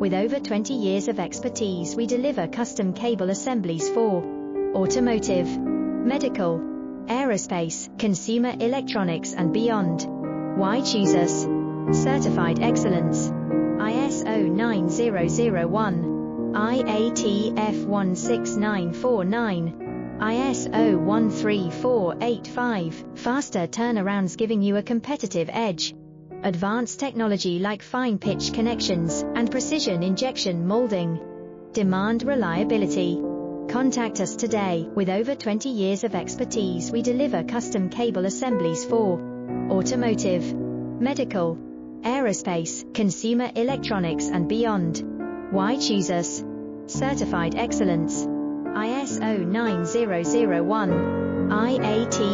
With over 20 years of expertise, we deliver custom cable assemblies for automotive, medical, aerospace, consumer electronics and beyond. Why choose us? Certified excellence. ISO 9001, IATF 16949, ISO 13485, faster turnarounds giving you a competitive edge. Advanced technology like fine pitch connections and precision injection molding. Demand reliability. Contact us today. With over 20 years of expertise, we deliver custom cable assemblies for automotive, medical, aerospace, consumer electronics and beyond. Why choose us? Certified excellence. ISO 9001, IATF